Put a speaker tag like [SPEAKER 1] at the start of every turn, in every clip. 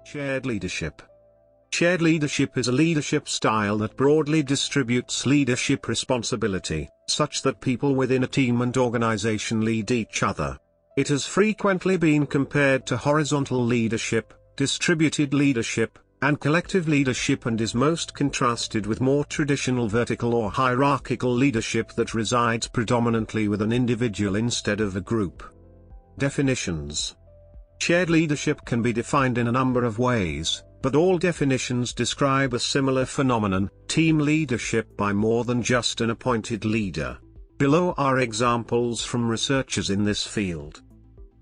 [SPEAKER 1] Shared leadership. Shared leadership is a leadership style that broadly distributes leadership responsibility, such that people within a team and organization lead each other. It has frequently been compared to horizontal leadership, distributed leadership, and collective leadership, and is most contrasted with more traditional vertical or hierarchical leadership that resides predominantly with an individual instead of a group. Definitions. Shared leadership can be defined in a number of ways, but all definitions describe a similar phenomenon: team leadership by more than just an appointed leader. Below are examples from researchers in this field.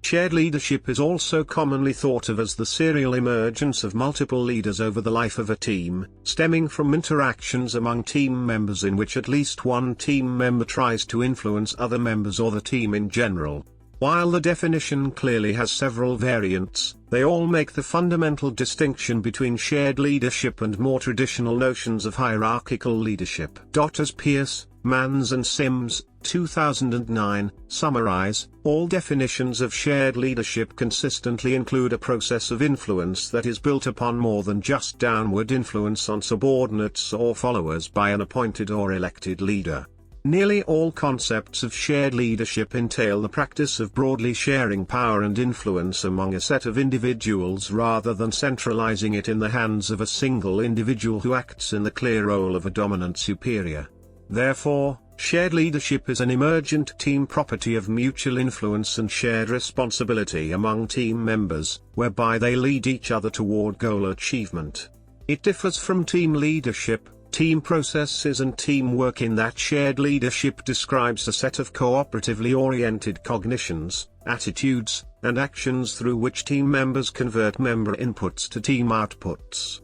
[SPEAKER 1] Shared leadership is also commonly thought of as the serial emergence of multiple leaders over the life of a team, stemming from interactions among team members in which at least one team member tries to influence other members or the team in general. While the definition clearly has several variants, they all make the fundamental distinction between shared leadership and more traditional notions of hierarchical leadership. As Pearce, Mans and Sims, 2009, summarize, all definitions of shared leadership consistently include a process of influence that is built upon more than just downward influence on subordinates or followers by an appointed or elected leader. Nearly all concepts of shared leadership entail the practice of broadly sharing power and influence among a set of individuals rather than centralizing it in the hands of a single individual who acts in the clear role of a dominant superior. Therefore, shared leadership is an emergent team property of mutual influence and shared responsibility among team members, whereby they lead each other toward goal achievement. It differs from team leadership, team processes and teamwork in that shared leadership describes a set of cooperatively oriented cognitions, attitudes, and actions through which team members convert member inputs to team outputs.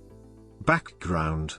[SPEAKER 1] Background.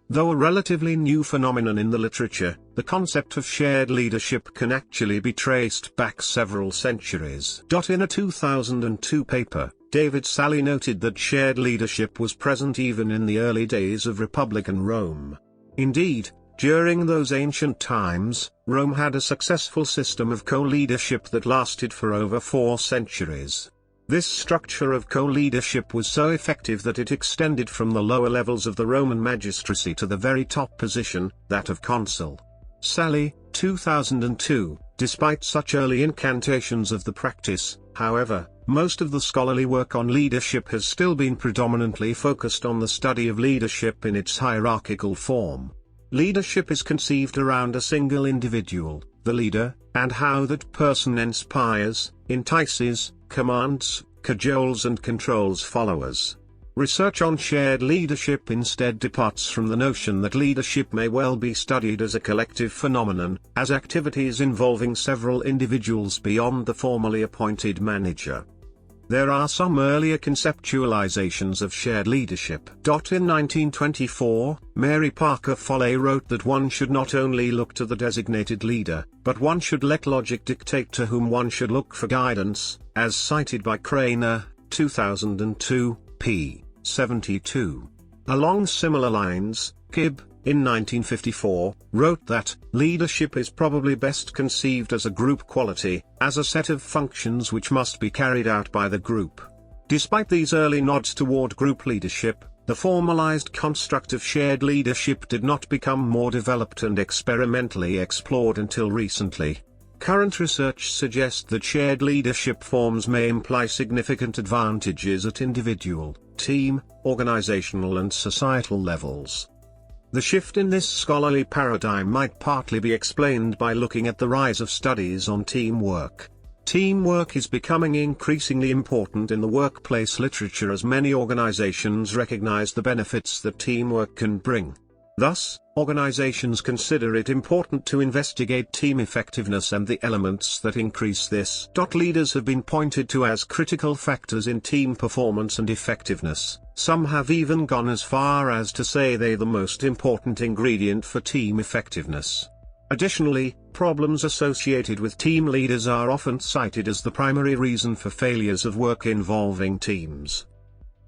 [SPEAKER 1] Though a relatively new phenomenon in the literature, the concept of shared leadership can actually be traced back several centuries. In a 2002 paper, David Sally noted that shared leadership was present even in the early days of Republican Rome. Indeed, during those ancient times, Rome had a successful system of co-leadership that lasted for over 4 centuries. This structure of co-leadership was so effective that it extended from the lower levels of the Roman magistracy to the very top position, that of consul. Sally, 2002, despite such early incantations of the practice, however, most of the scholarly work on leadership has still been predominantly focused on the study of leadership in its hierarchical form. Leadership is conceived around a single individual, the leader, and how that person inspires, entices, commands, cajoles and controls followers. Research on shared leadership instead departs from the notion that leadership may well be studied as a collective phenomenon, as activities involving several individuals beyond the formally appointed manager. There are some earlier conceptualizations of shared leadership. In 1924, Mary Parker Foley wrote that one should not only look to the designated leader, but one should let logic dictate to whom one should look for guidance, as cited by Craner, 2002, p. 72. Along similar lines, Gibb, in 1954, wrote that, leadership is probably best conceived as a group quality, as a set of functions which must be carried out by the group. Despite these early nods toward group leadership, the formalized construct of shared leadership did not become more developed and experimentally explored until recently. Current research suggests that shared leadership forms may imply significant advantages at individual, team, organizational and societal levels. The shift in this scholarly paradigm might partly be explained by looking at the rise of studies on teamwork. Teamwork is becoming increasingly important in the workplace literature as many organizations recognize the benefits that teamwork can bring. Thus, organizations consider it important to investigate team effectiveness and the elements that increase this. Leaders have been pointed to as critical factors in team performance and effectiveness. Some have even gone as far as to say they're the most important ingredient for team effectiveness. Additionally, problems associated with team leaders are often cited as the primary reason for failures of work involving teams.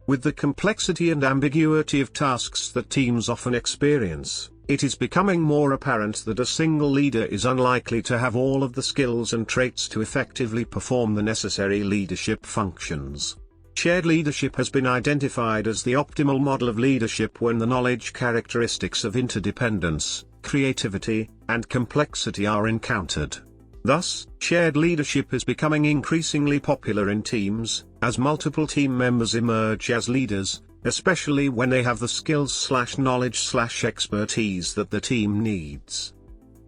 [SPEAKER 1] With the complexity and ambiguity of tasks that teams often experience, it is becoming more apparent that a single leader is unlikely to have all of the skills and traits to effectively perform the necessary leadership functions. Shared leadership has been identified as the optimal model of leadership when the knowledge characteristics of interdependence, creativity, and complexity are encountered. Thus, shared leadership is becoming increasingly popular in teams, as multiple team members emerge as leaders, especially when they have the skills/knowledge/expertise that the team needs.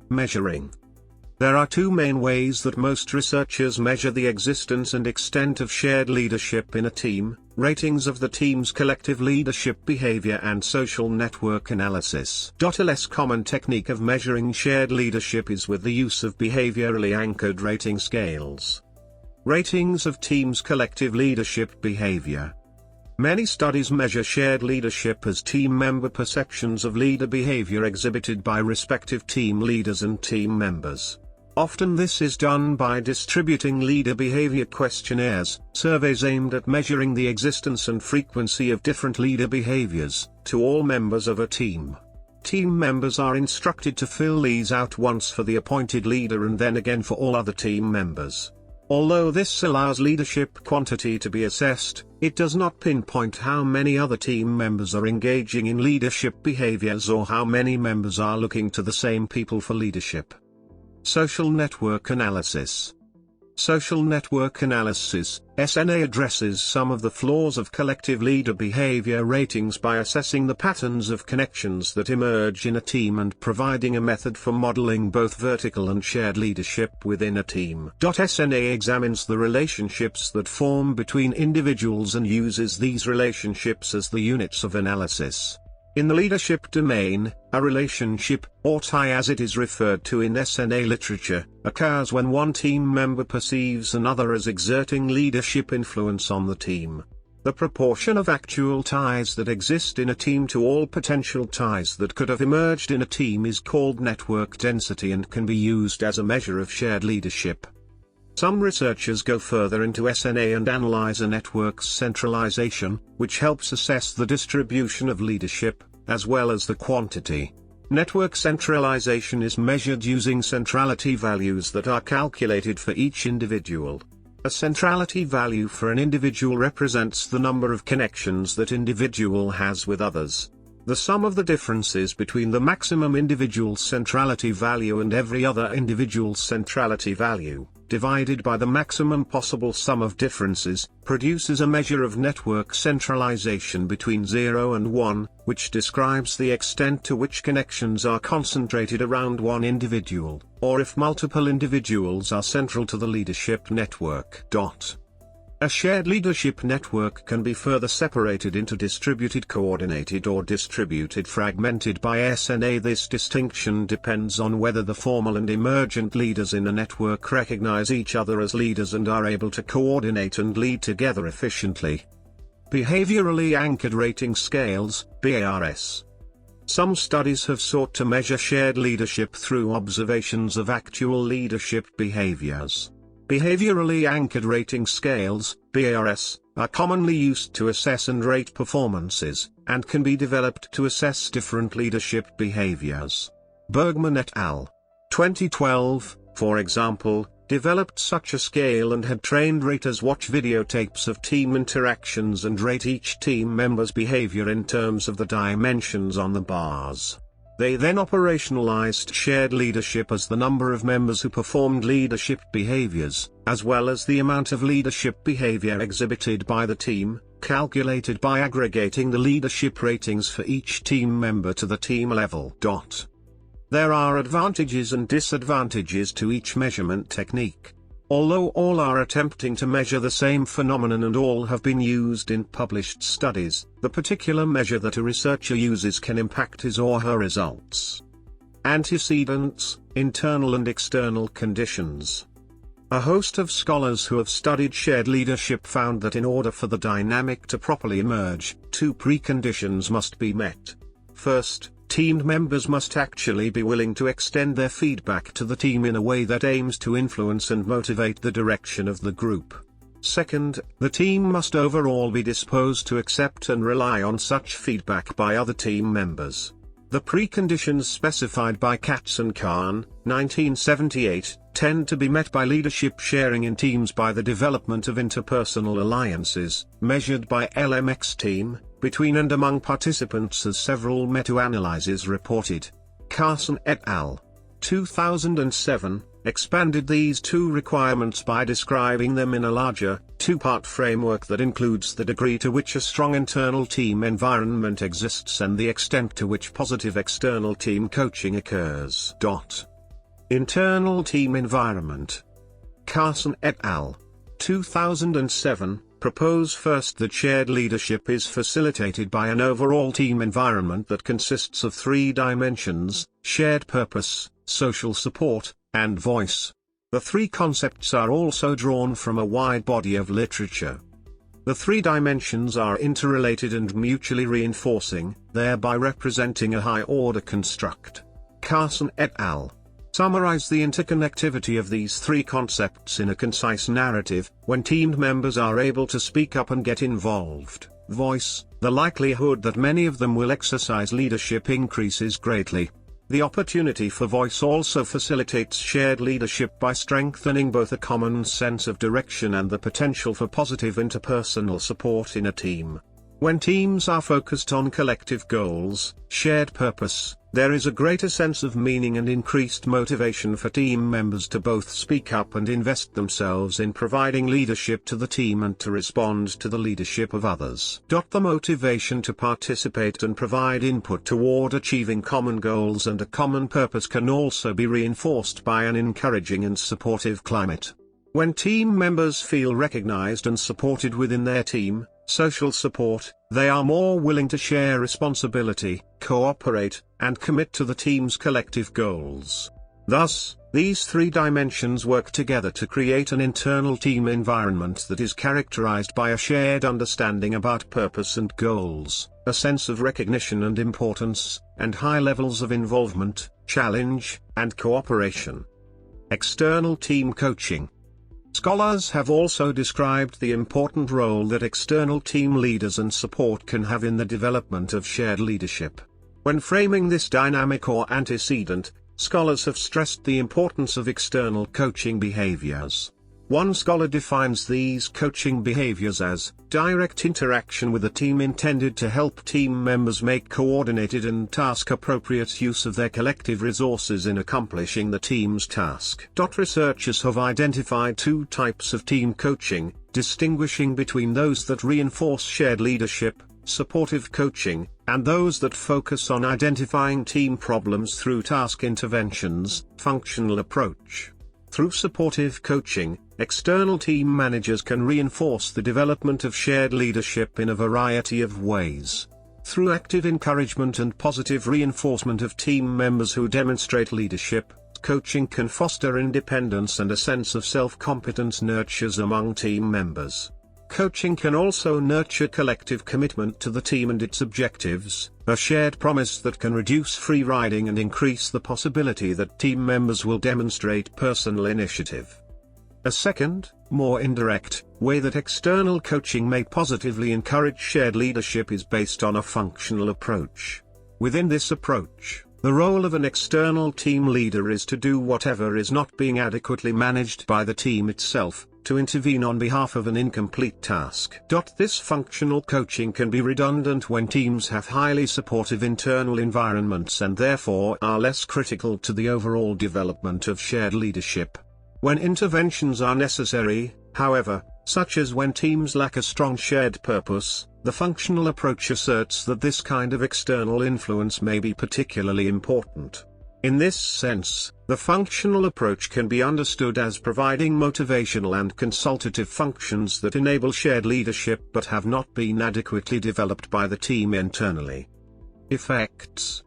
[SPEAKER 1] Measuring. There are two main ways that most researchers measure the existence and extent of shared leadership in a team: ratings of the team's collective leadership behavior and social network analysis. A less common technique of measuring shared leadership is with the use of behaviorally anchored rating scales. Ratings of teams' collective leadership behavior. Many studies measure shared leadership as team member perceptions of leader behavior exhibited by respective team leaders and team members. Often this is done by distributing leader behavior questionnaires, surveys aimed at measuring the existence and frequency of different leader behaviors, to all members of a team. Team members are instructed to fill these out once for the appointed leader and then again for all other team members. Although this allows leadership quantity to be assessed, it does not pinpoint how many other team members are engaging in leadership behaviors or how many members are looking to the same people for leadership. Social network analysis. Social network analysis, SNA, addresses some of the flaws of collective leader behavior ratings by assessing the patterns of connections that emerge in a team and providing a method for modeling both vertical and shared leadership within a team. SNA examines the relationships that form between individuals and uses these relationships as the units of analysis. In the leadership domain, a relationship, or tie as it is referred to in SNA literature, occurs when one team member perceives another as exerting leadership influence on the team. The proportion of actual ties that exist in a team to all potential ties that could have emerged in a team is called network density and can be used as a measure of shared leadership. Some researchers go further into SNA and analyze a network's centralization, which helps assess the distribution of leadership, as well as the quantity. Network centralization is measured using centrality values that are calculated for each individual. A centrality value for an individual represents the number of connections that individual has with others. The sum of the differences between the maximum individual centrality value and every other individual centrality value, divided by the maximum possible sum of differences, produces a measure of network centralization between 0 and 1, which describes the extent to which connections are concentrated around one individual, or if multiple individuals are central to the leadership network. A shared leadership network can be further separated into distributed coordinated or distributed fragmented by SNA. This distinction depends on whether the formal and emergent leaders in a network recognize each other as leaders and are able to coordinate and lead together efficiently. Behaviorally anchored rating scales, BARS. Some studies have sought to measure shared leadership through observations of actual leadership behaviors. Behaviorally anchored rating scales, BARS, are commonly used to assess and rate performances, and can be developed to assess different leadership behaviors. Bergman et al. 2012, for example, developed such a scale and had trained raters watch videotapes of team interactions and rate each team member's behavior in terms of the dimensions on the bars. They then operationalized shared leadership as the number of members who performed leadership behaviors, as well as the amount of leadership behavior exhibited by the team, calculated by aggregating the leadership ratings for each team member to the team level. There are advantages and disadvantages to each measurement technique. Although all are attempting to measure the same phenomenon and all have been used in published studies, the particular measure that a researcher uses can impact his or her results. Antecedents, internal and external conditions. A host of scholars who have studied shared leadership found that in order for the dynamic to properly emerge, two preconditions must be met. First, team members must actually be willing to extend their feedback to the team in a way that aims to influence and motivate the direction of the group. Second, the team must overall be disposed to accept and rely on such feedback by other team members. The preconditions specified by Katz and Kahn, 1978, tend to be met by leadership sharing in teams by the development of interpersonal alliances, measured by LMX team, between and among participants, as several meta-analyses reported. Carson et al. 2007, expanded these two requirements by describing them in a larger, two-part framework that includes the degree to which a strong internal team environment exists and the extent to which positive external team coaching occurs. Internal team environment. Carson et al. 2007, propose first that shared leadership is facilitated by an overall team environment that consists of three dimensions: shared purpose, social support, and voice. The three concepts are also drawn from a wide body of literature. The three dimensions are interrelated and mutually reinforcing, thereby representing a high-order construct. Carson et al. Summarize the interconnectivity of these three concepts in a concise narrative. When team members are able to speak up and get involved, voice, the likelihood that many of them will exercise leadership increases greatly. The opportunity for voice also facilitates shared leadership by strengthening both a common sense of direction and the potential for positive interpersonal support in a team. When teams are focused on collective goals, shared purpose, there is a greater sense of meaning and increased motivation for team members to both speak up and invest themselves in providing leadership to the team and to respond to the leadership of others. The motivation to participate and provide input toward achieving common goals and a common purpose can also be reinforced by an encouraging and supportive climate. When team members feel recognized and supported within their team, social support, they are more willing to share responsibility, cooperate, and commit to the team's collective goals. Thus, these three dimensions work together to create an internal team environment that is characterized by a shared understanding about purpose and goals, a sense of recognition and importance, and high levels of involvement, challenge, and cooperation. External team coaching. Scholars have also described the important role that external team leaders and support can have in the development of shared leadership. When framing this dynamic or antecedent, scholars have stressed the importance of external coaching behaviors. One scholar defines these coaching behaviors as direct interaction with a team intended to help team members make coordinated and task-appropriate use of their collective resources in accomplishing the team's task. Researchers have identified two types of team coaching, distinguishing between those that reinforce shared leadership, supportive coaching, and those that focus on identifying team problems through task interventions, functional approach. Through supportive coaching, external team managers can reinforce the development of shared leadership in a variety of ways. Through active encouragement and positive reinforcement of team members who demonstrate leadership, coaching can foster independence and a sense of self-competence nurtures among team members. Coaching can also nurture collective commitment to the team and its objectives, a shared promise that can reduce free riding and increase the possibility that team members will demonstrate personal initiative. A second, more indirect, way that external coaching may positively encourage shared leadership is based on a functional approach. Within this approach, the role of an external team leader is to do whatever is not being adequately managed by the team itself, to intervene on behalf of an incomplete task. This functional coaching can be redundant when teams have highly supportive internal environments and therefore are less critical to the overall development of shared leadership. When interventions are necessary, however, such as when teams lack a strong shared purpose, the functional approach asserts that this kind of external influence may be particularly important. In this sense, the functional approach can be understood as providing motivational and consultative functions that enable shared leadership but have not been adequately developed by the team internally. Effects.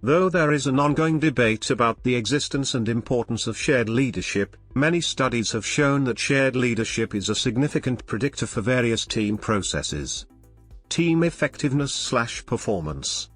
[SPEAKER 1] Though there is an ongoing debate about the existence and importance of shared leadership, many studies have shown that shared leadership is a significant predictor for various team processes. Team effectiveness/performance.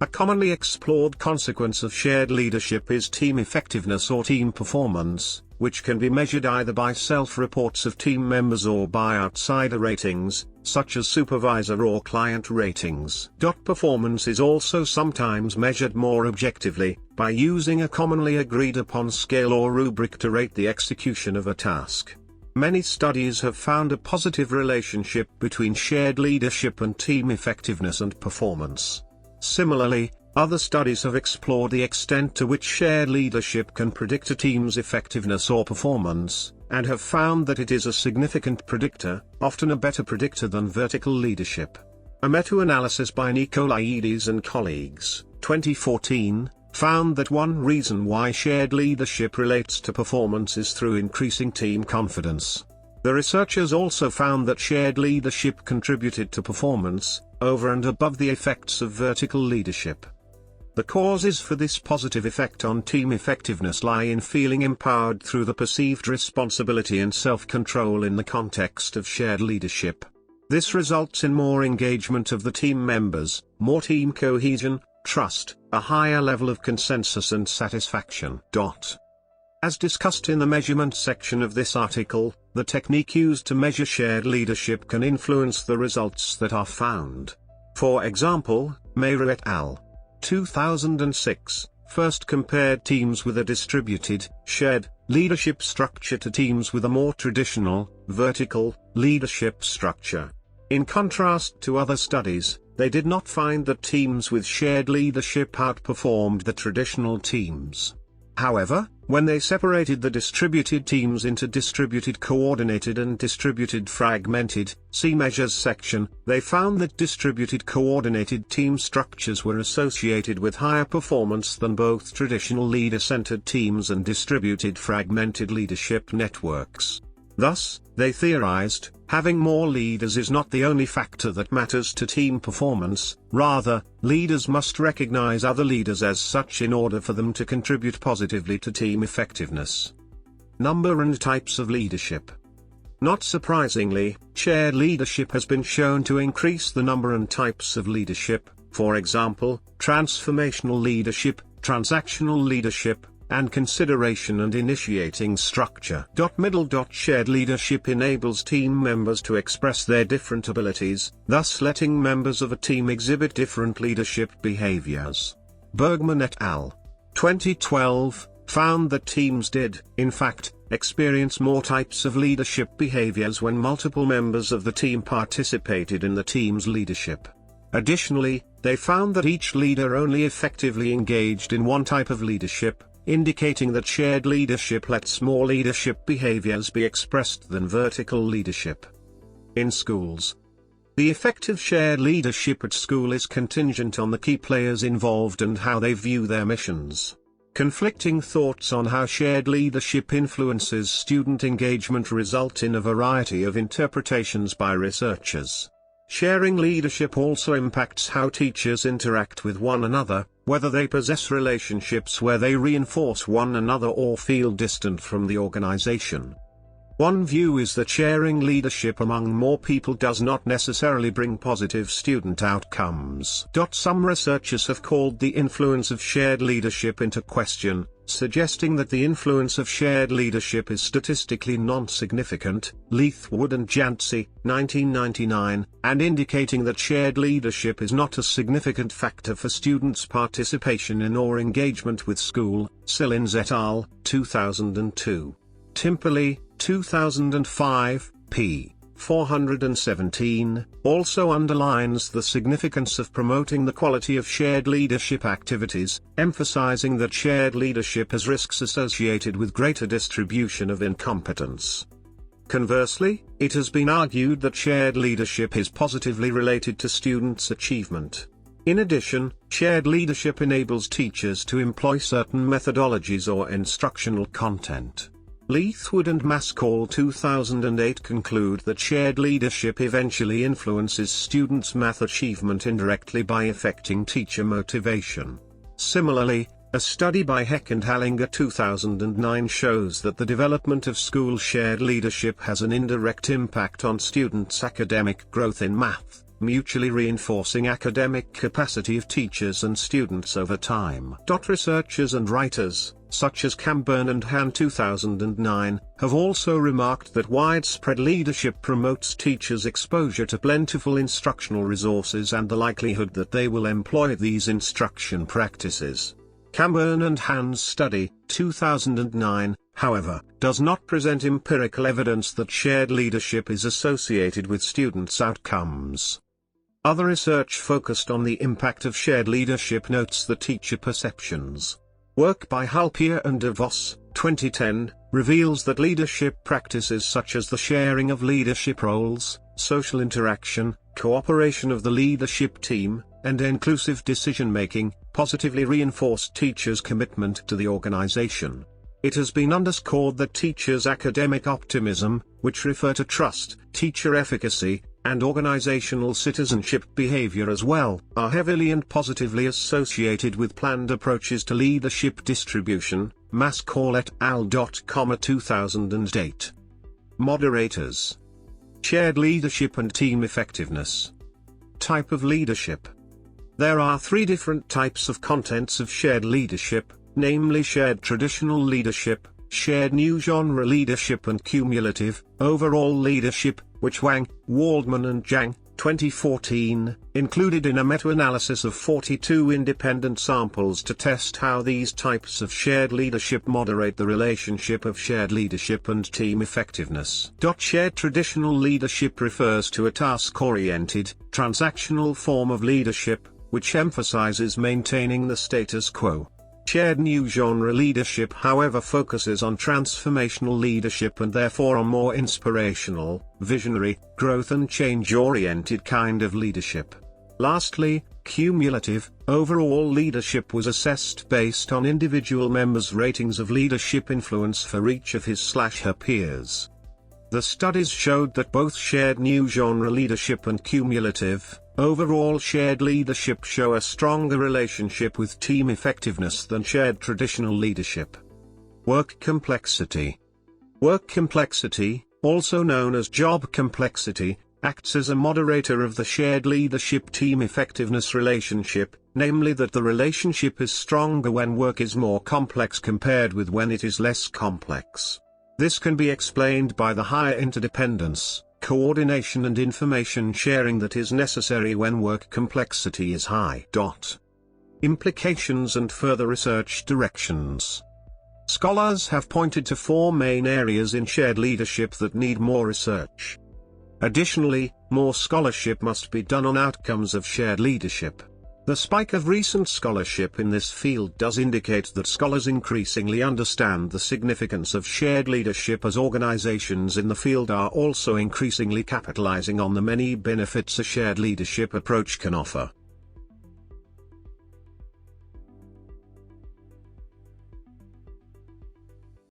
[SPEAKER 1] A commonly explored consequence of shared leadership is team effectiveness or team performance, which can be measured either by self-reports of team members or by outsider ratings, such as supervisor or client ratings. Performance is also sometimes measured more objectively, by using a commonly agreed upon scale or rubric to rate the execution of a task. Many studies have found a positive relationship between shared leadership and team effectiveness and performance. Similarly, other studies have explored the extent to which shared leadership can predict a team's effectiveness or performance, and have found that it is a significant predictor, often a better predictor than vertical leadership. A meta-analysis by Nicolaides and colleagues, 2014, found that one reason why shared leadership relates to performance is through increasing team confidence. The researchers also found that shared leadership contributed to performance, over and above the effects of vertical leadership. The causes for this positive effect on team effectiveness lie in feeling empowered through the perceived responsibility and self-control in the context of shared leadership. This results in more engagement of the team members, more team cohesion, trust, a higher level of consensus and satisfaction. As discussed in the measurement section of this article, the technique used to measure shared leadership can influence the results that are found. For example, Marrone et al. 2006, first compared teams with a distributed, shared, leadership structure to teams with a more traditional, vertical, leadership structure. In contrast to other studies, they did not find that teams with shared leadership outperformed the traditional teams. However, when they separated the distributed teams into distributed coordinated and distributed fragmented, see measures section, they found that distributed coordinated team structures were associated with higher performance than both traditional leader-centered teams and distributed fragmented leadership networks. Thus, they theorized, having more leaders is not the only factor that matters to team performance, rather, leaders must recognize other leaders as such in order for them to contribute positively to team effectiveness. Number and types of leadership. Not surprisingly, shared leadership has been shown to increase the number and types of leadership, for example, transformational leadership, transactional leadership, and consideration and initiating structure. Shared leadership enables team members to express their different abilities, thus letting members of a team exhibit different leadership behaviors. Bergman et al. 2012, found that teams did, in fact, experience more types of leadership behaviors when multiple members of the team participated in the team's leadership. Additionally, they found that each leader only effectively engaged in one type of leadership, indicating that shared leadership lets more leadership behaviors be expressed than vertical leadership. In schools, the effect of shared leadership at school is contingent on the key players involved and how they view their missions. Conflicting thoughts on how shared leadership influences student engagement result in a variety of interpretations by researchers. Sharing leadership also impacts how teachers interact with one another, whether they possess relationships where they reinforce one another or feel distant from the organization. One view is that sharing leadership among more people does not necessarily bring positive student outcomes. Some researchers have called the influence of shared leadership into question, suggesting that the influence of shared leadership is statistically non-significant, Leithwood and Jancy, 1999, and indicating that shared leadership is not a significant factor for students' participation in or engagement with school, Sillins et al., 2002. Timperley, 2005, p. 417, also underlines the significance of promoting the quality of shared leadership activities, emphasizing that shared leadership has risks associated with greater distribution of incompetence. Conversely, it has been argued that shared leadership is positively related to students' achievement. In addition, shared leadership enables teachers to employ certain methodologies or instructional content. Leithwood and Maskell 2008 conclude that shared leadership eventually influences students' math achievement indirectly by affecting teacher motivation. Similarly, a study by Heck and Hallinger 2009 shows that the development of school shared leadership has an indirect impact on students' academic growth in math, mutually reinforcing academic capacity of teachers and students over time. Researchers and writers, such as Camburn and Han 2009, have also remarked that widespread leadership promotes teachers' exposure to plentiful instructional resources and the likelihood that they will employ these instruction practices. Camburn and Han's study, 2009, however, does not present empirical evidence that shared leadership is associated with students' outcomes. Other research focused on the impact of shared leadership notes the teacher perceptions. Work by Halpier and De Vos, 2010, reveals that leadership practices such as the sharing of leadership roles, social interaction, cooperation of the leadership team, and inclusive decision-making, positively reinforce teachers' commitment to the organization. It has been underscored that teachers' academic optimism, which refer to trust, teacher efficacy, and organizational citizenship behavior as well, are heavily and positively associated with planned approaches to leadership distribution, Mascall et al. 2008. Moderators. Shared leadership and team effectiveness. Type of leadership. There are three different types of contents of shared leadership, namely shared traditional leadership, shared new genre leadership and cumulative, overall leadership, which Wang, Waldman and Zhang, 2014, included in a meta-analysis of 42 independent samples to test how these types of shared leadership moderate the relationship of shared leadership and team effectiveness. Shared traditional leadership refers to a task-oriented, transactional form of leadership, which emphasizes maintaining the status quo. Shared new genre leadership however focuses on transformational leadership and therefore on more inspirational, visionary, growth and change-oriented kind of leadership. Lastly, cumulative, overall leadership was assessed based on individual members' ratings of leadership influence for each of his/her peers. The studies showed that both shared new genre leadership and cumulative, overall shared leadership show a stronger relationship with team effectiveness than shared traditional leadership. Work complexity. Work complexity, also known as job complexity, acts as a moderator of the shared leadership team effectiveness relationship, namely that the relationship is stronger when work is more complex compared with when it is less complex. This can be explained by the higher interdependence, coordination and information sharing that is necessary when work complexity is high. Implications and further research directions. Scholars have pointed to four main areas in shared leadership that need more research. Additionally, more scholarship must be done on outcomes of shared leadership. The spike of recent scholarship in this field does indicate that scholars increasingly understand the significance of shared leadership as organizations in the field are also increasingly capitalizing on the many benefits a shared leadership approach can offer.